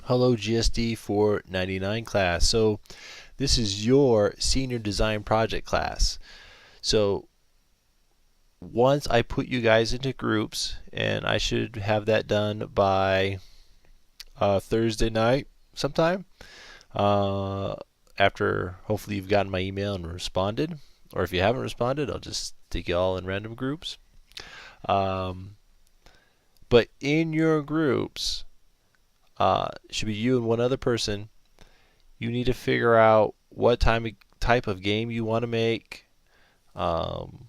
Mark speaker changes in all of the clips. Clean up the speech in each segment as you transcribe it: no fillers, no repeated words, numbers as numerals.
Speaker 1: Hello GSD499 class. So this is your senior design project class. So once I put you guys into groups, and I should have that done by Thursday night sometime, uh, after hopefully you've gotten my email and responded, or if you haven't responded, I'll just stick you all in random groups. Um, but in your groups, should be you and one other person. You need to figure out what type of game you want to make. Um,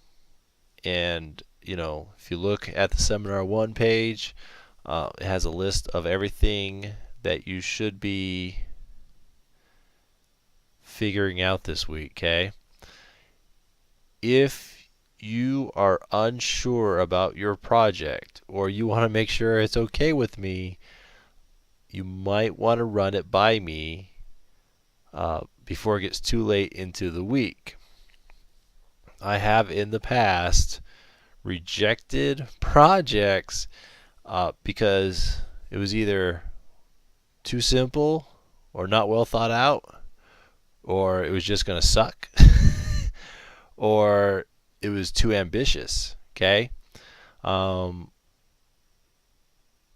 Speaker 1: and if you look at the seminar 1 page, it has a list of everything that you should be figuring out this week. Okay, if you are unsure about your project, or you want to make sure it's okay with me, you might want to run it by me before it gets too late into the week. I have in the past rejected projects because it was either too simple or not well thought out, or it was just going to suck, or it was too ambitious. Okay,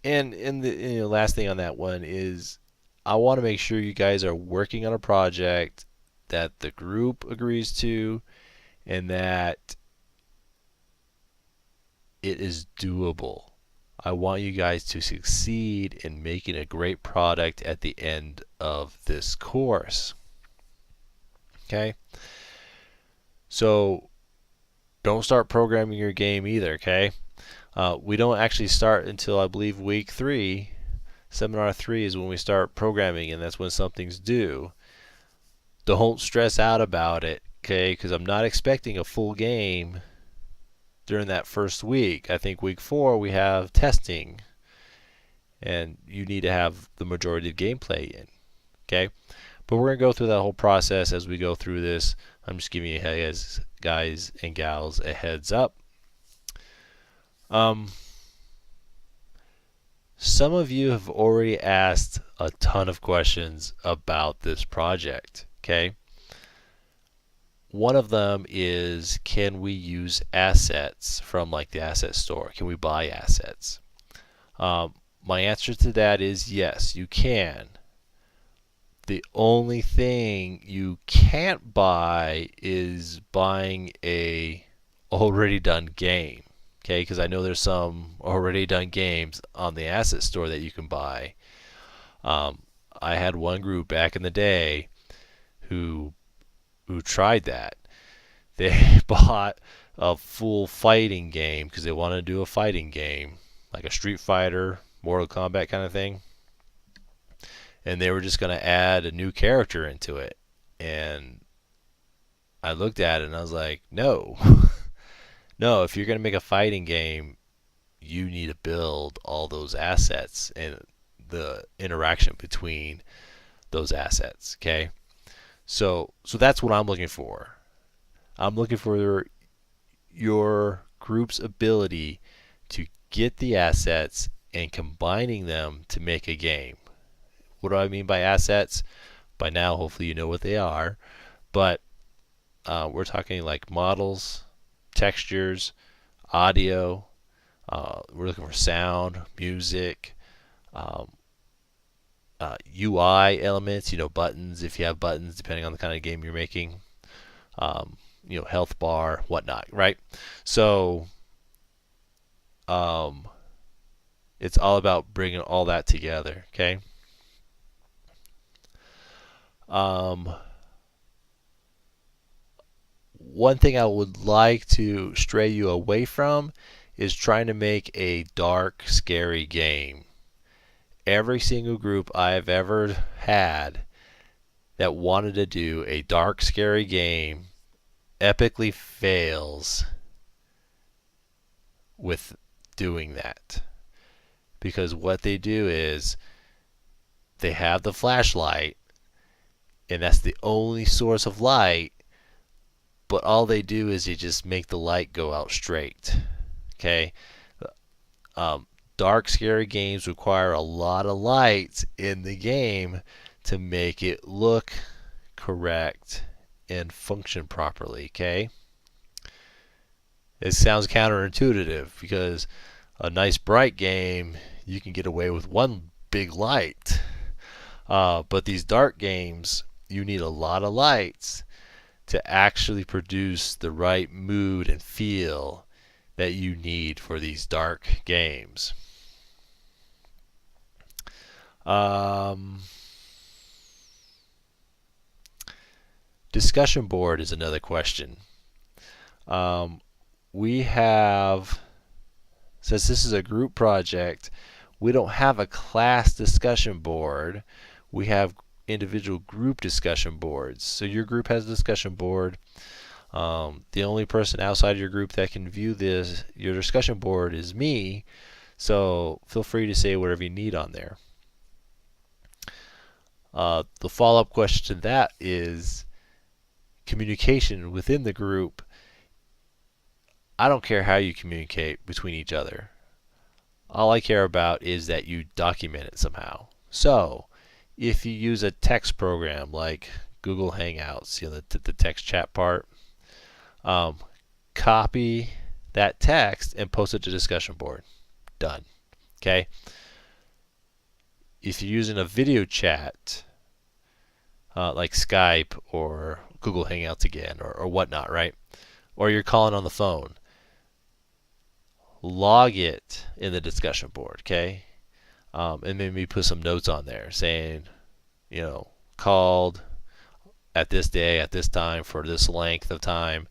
Speaker 1: and the last thing on that one is I want to make sure you guys are working on a project that the group agrees to and that it is doable. I want you guys to succeed in making a great product at the end of this course. Okay? So don't start programming your game either, okay? We don't actually start until I believe week 3. Seminar 3 is when we start programming, and that's when something's due. Don't stress out about it, okay? Because I'm not expecting a full game during that first week. I think week 4 we have testing, and you need to have the majority of gameplay in. Okay, but we're gonna go through that whole process as we go through this. I'm just giving you guys and gals a heads up. Some of you have already asked a ton of questions about this project. Okay. One of them is, can we use assets from like the asset store? Can we buy assets? My answer to that is yes, you can. The only thing you can't buy is buying a already done game. Okay, because I know there's some already done games on the asset store that you can buy. I had one group back in the day who tried that. They bought a full fighting game because they wanted to do a fighting game, like a Street Fighter, Mortal Kombat kind of thing. And they were just going to add a new character into it. And I looked at it and I was like, no. No, if you're going to make a fighting game, you need to build all those assets and the interaction between those assets, okay? So that's what I'm looking for. I'm looking for your group's ability to get the assets and combining them to make a game. What do I mean by assets? By now, hopefully you know what they are. But we're talking like models, textures, audio. We're looking for sound, music, UI elements, buttons, if you have buttons, depending on the kind of game you're making. Health bar, whatnot, right? So it's all about bringing all that together, okay? One thing I would like to stray you away from is trying to make a dark, scary game. Every single group I've ever had that wanted to do a dark, scary game epically fails with doing that. Because what they do is they have the flashlight, and that's the only source of light, but all they do is they just make the light go out straight. Okay? dark, scary games require a lot of lights in the game to make it look correct and function properly, okay? It sounds counterintuitive because a nice bright game, you can get away with one big light. But these dark games, you need a lot of lights to actually produce the right mood and feel that you need for these dark games. Discussion board is another question. We have, since this is a group project, we don't have a class discussion board. We have individual group discussion boards. So your group has a discussion board. The only person outside your group that can view your discussion board is me. So feel free to say whatever you need on there. The follow-up question to that is communication within the group. I don't care how you communicate between each other. All I care about is that you document it somehow. So if you use a text program like Google Hangouts, the text chat part, copy that text and post it to discussion board. Done. Okay. If you're using a video chat like Skype or Google Hangouts again or whatnot, right? Or you're calling on the phone, log it in the discussion board, okay? And maybe put some notes on there saying, called at this day, at this time, for this length of time,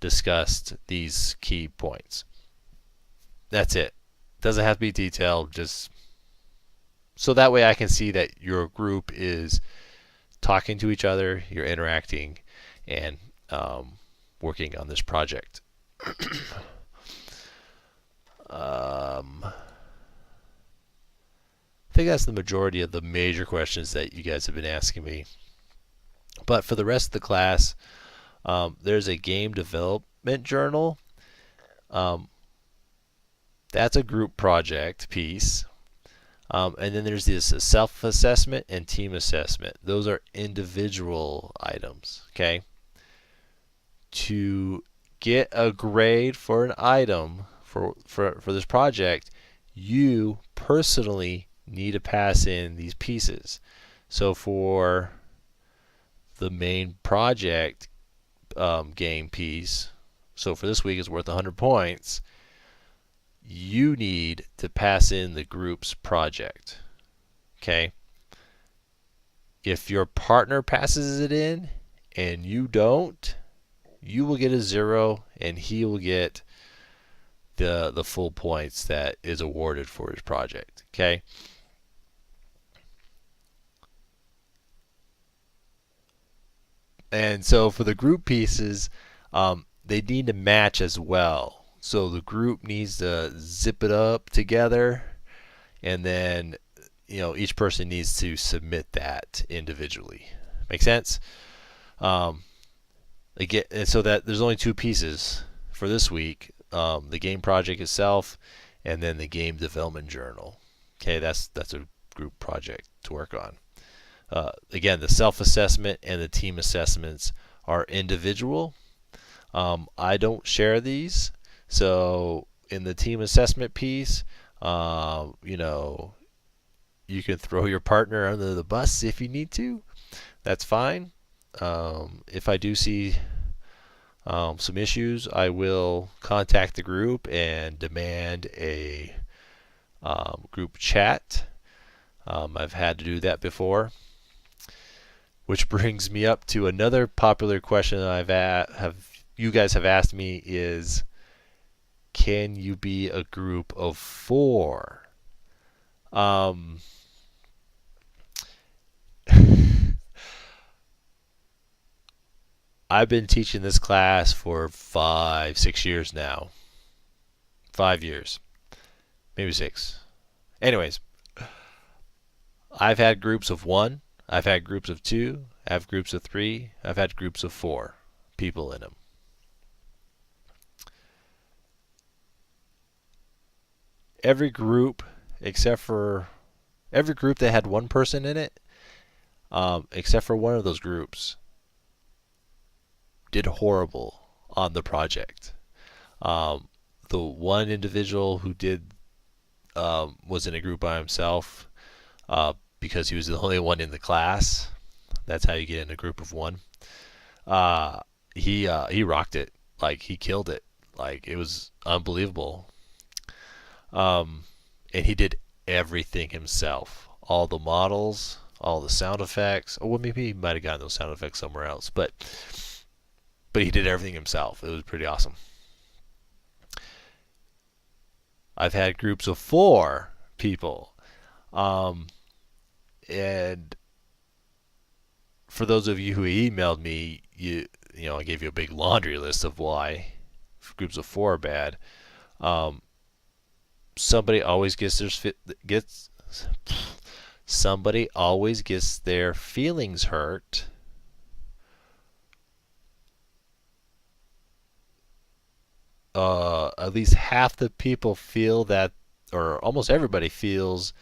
Speaker 1: discussed these key points. That's it. Doesn't have to be detailed, just so that way I can see that your group is talking to each other, you're interacting, and working on this project. I think that's the majority of the major questions that you guys have been asking me. But for the rest of the class, there's a game development journal. That's a group project piece. And then there's this self-assessment and team assessment. Those are individual items, okay? To get a grade for an item for this project, you personally need to pass in these pieces. So for the main project game piece, so for this week it's worth 100 points, you need to pass in the group's project. Okay? If your partner passes it in and you don't, you will get a 0 and he will get the full points that is awarded for his project. Okay? And so for the group pieces, they need to match as well. So the group needs to zip it up together, and then each person needs to submit that individually. Make sense? Again, and so that there's only 2 pieces for this week: the game project itself, and then the game development journal. Okay, that's a group project to work on. Again, the self-assessment and the team assessments are individual. I don't share these. So in the team assessment piece, you can throw your partner under the bus if you need to. That's fine. If I do see some issues, I will contact the group and demand a group chat. I've had to do that before. Which brings me up to another popular question that you guys have asked me is, can you be a group of 4? I've been teaching this class for 5-6 years now. 5 years. Maybe 6. Anyways, I've had groups of 1. I've had groups of 2. I have groups of 3. I've had groups of 4 people in them. every group except for every group that had one person in it, except for one of those groups, did horrible on the project. Um, the one individual who did was in a group by himself because he was the only one in the class. That's how you get in a group of one. Uh, he rocked it. Like he killed it. Like it was unbelievable. Um, and he did everything himself. All the models, all the sound effects. Or well, maybe he might have gotten those sound effects somewhere else, but he did everything himself. It was pretty awesome. I've had groups of 4 people, um, and for those of you who emailed me, you know I gave you a big laundry list of why groups of 4 are bad. Um, somebody always gets somebody always gets their feelings hurt at least half the people feel that, or almost everybody feels,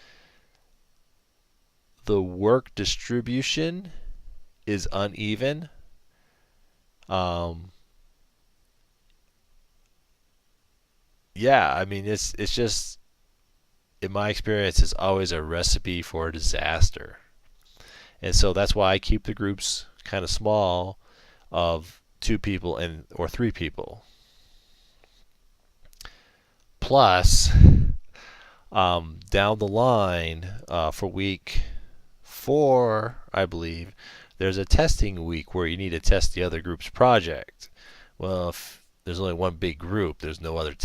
Speaker 1: the work distribution is uneven. Um, yeah, I mean it's just in my experience it's always a recipe for disaster, and so that's why I keep the groups kind of small, of 2 people and or 3 people. Plus, down the line for week 4, I believe, there's a testing week where you need to test the other group's project. Well, if there's only one big group, there's no other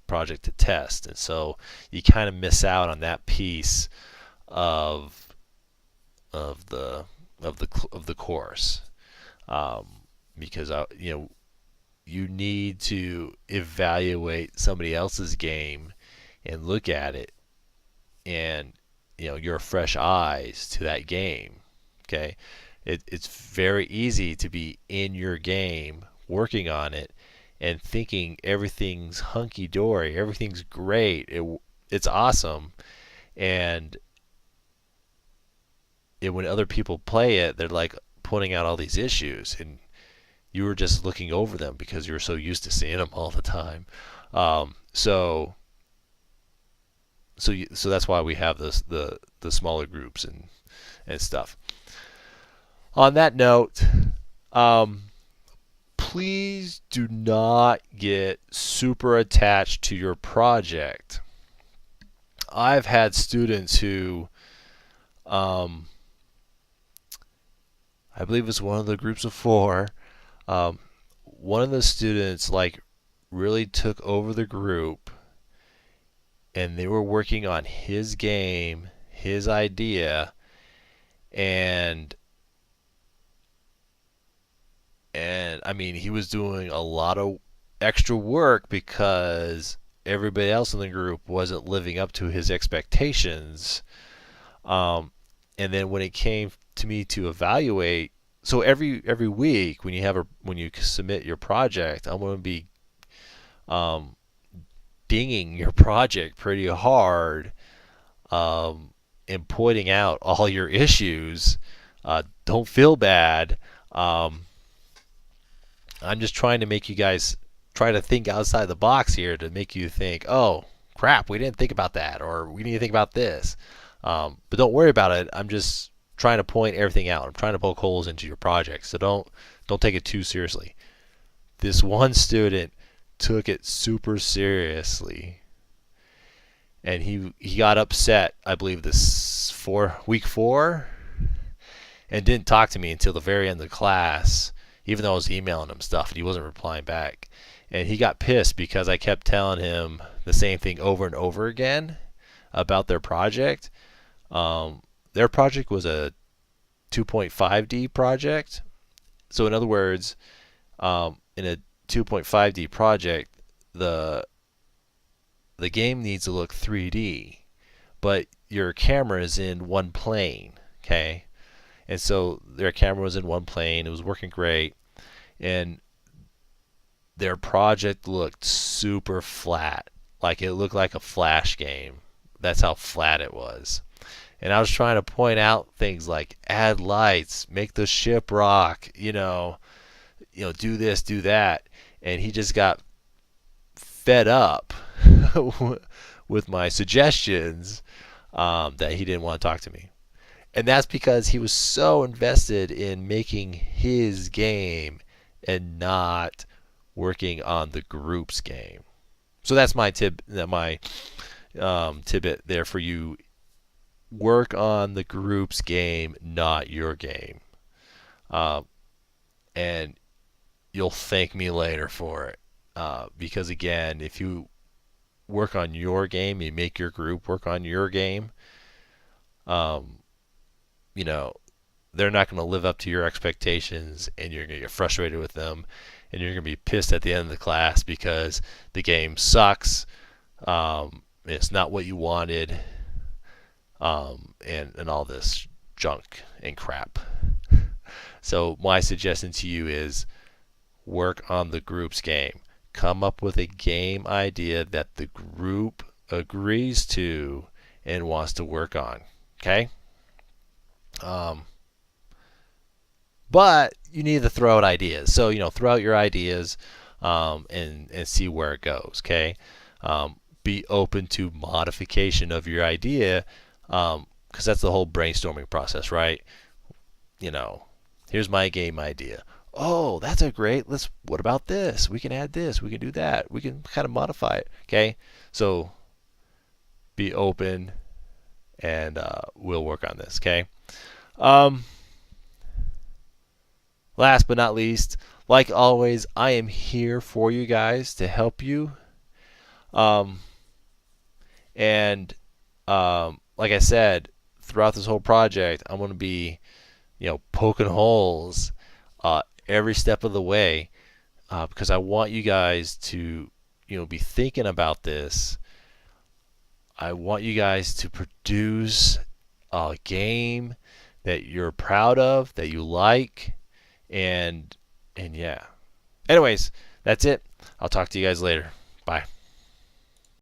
Speaker 1: project to test, and so you kind of miss out on that piece of of the of the course, um, because you need to evaluate somebody else's game and look at it, and your fresh eyes to that game. Okay, it's very easy to be in your game working on it and thinking everything's hunky dory, everything's great, it's awesome, and when other people play it, they're like pointing out all these issues, and you were just looking over them because you were so used to seeing them all the time. So that's why we have the smaller groups and stuff. On that note, please do not get super attached to your project. I've had students who, I believe it's one of the groups of 4. One of the students like really took over the group, and they were working on his game, his idea, and I mean he was doing a lot of extra work because everybody else in the group wasn't living up to his expectations. And then when it came to me to evaluate, so every week when you submit your project, I'm going to be dinging your project pretty hard, and pointing out all your issues. Don't feel bad. I'm just trying to make you guys try to think outside the box here, to make you think, oh crap, we didn't think about that, or we need to think about this. But don't worry about it. I'm just trying to point everything out. I'm trying to poke holes into your project, so don't take it too seriously. This one student took it super seriously, and he got upset, I believe this week 4, and didn't talk to me until the very end of the class, even though I was emailing him stuff and he wasn't replying back. And he got pissed because I kept telling him the same thing over and over again about their project. Their project was a 2.5D project. So in other words, in a 2.5D project, the game needs to look 3D, but your camera is in one plane, okay? And so their camera was in one plane. It was working great, and their project looked super flat. like it looked like a Flash game. That's how flat it was. And I was trying to point out things like add lights, make the ship rock, do this, do that, and he just got fed up with my suggestions, that he didn't want to talk to me. And that's because he was so invested in making his game and not working on the group's game. So that's my tidbit there for you. Work on the group's game, not your game. And you'll thank me later for it. Because again, if you work on your game, you make your group work on your game, they're not going to live up to your expectations, and you're going to get frustrated with them, and you're going to be pissed at the end of the class because the game sucks. It's not what you wanted, and all this junk and crap. So my suggestion to you is work on the group's game. Come up with a game idea that the group agrees to and wants to work on. Okay? But you need to throw out ideas. So, throw out your ideas, and see where it goes. Okay? Be open to modification of your idea, because that's the whole brainstorming process, right? Here's my game idea. Oh, that's a great. What about this? We can add this. We can do that. We can kind of modify it. Okay? So be open, and we'll work on this. Okay? Last but not least, like always, I am here for you guys to help you. And like I said, throughout this whole project, I'm going to be, poking holes every step of the way, because I want you guys to, be thinking about this. I want you guys to produce a game that you're proud of, that you like, and yeah. Anyways, that's it. I'll talk to you guys later. Bye.